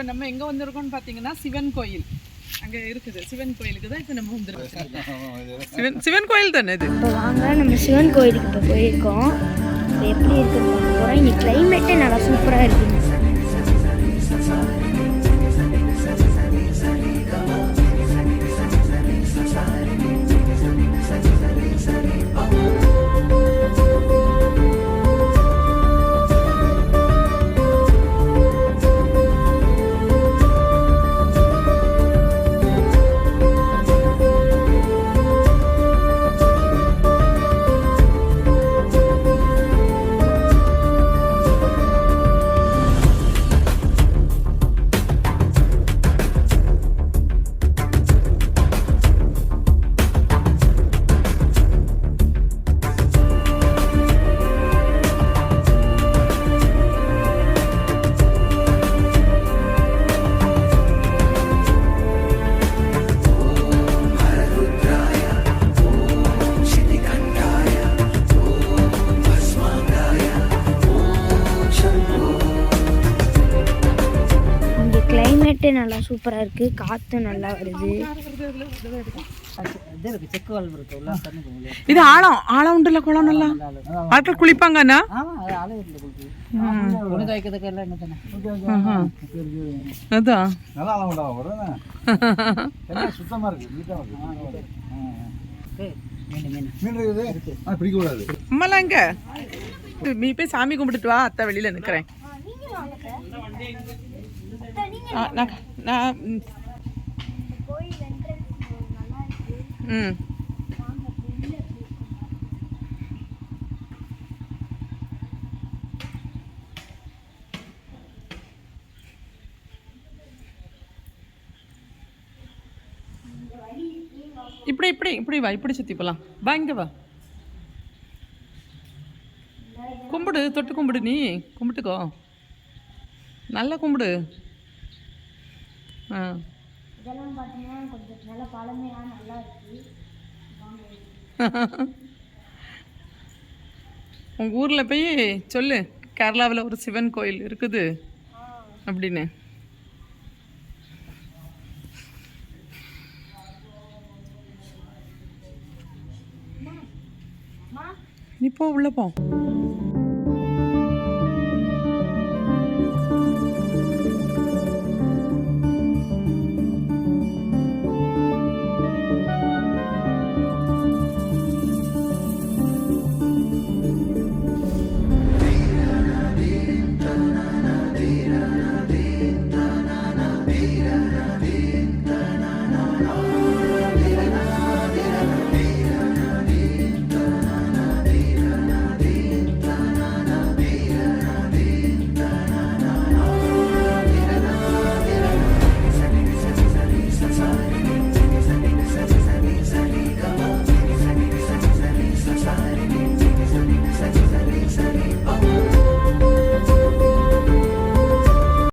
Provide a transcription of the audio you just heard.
இப்போ நம்ம எங்கே வந்திருக்கோம்னு பார்த்தீங்கன்னா சிவன் கோயில் அங்கே இருக்குது. சிவன் கோயிலுக்கு தான் இப்போ நம்ம வந்திருக்கோம். சிவன் கோயில் தானே இது. இப்போ வாங்க நம்ம சிவன் கோயிலுக்கு இப்போ போயிருக்கோம். இப்போ எப்படி இருக்குன்னு பார்க்க போகிறோம். இங்கே கிளைமேட்டே நல்லா சூப்பராக இருக்குது. கிளைமேட்டே நல்லா சூப்பராக இருக்குது. காற்று நல்லா வருது. இது ஆழம் ஆழம் உண்டுல குளம் நல்லா ஆட்கள் குளிப்பாங்கண்ணா. அதான் அம்மாலாம் எங்க? நீ போய் சாமி கும்பிட்டுட்டு வா, அத்தை வெளியில நிக்கிறேன். இப்படி இப்படி இப்படி வா, இப்படி சுத்தி போலாம். வா இங்க வா, கும்பிடு, தொட்டு கும்பிடு. நீ கும்பிட்டுக்கோ, நல்லா கும்பிடு. இதெல்லாம் பார்த்தீங்கன்னா கொஞ்சம் நல்ல பழமையாக நல்லா இருக்கு. உங்கள் ஊரில் போய் சொல்லு, கேரளாவில் ஒரு சிவன் கோயில் இருக்குது அப்படின்னு. நீ போ, உள்ள போ.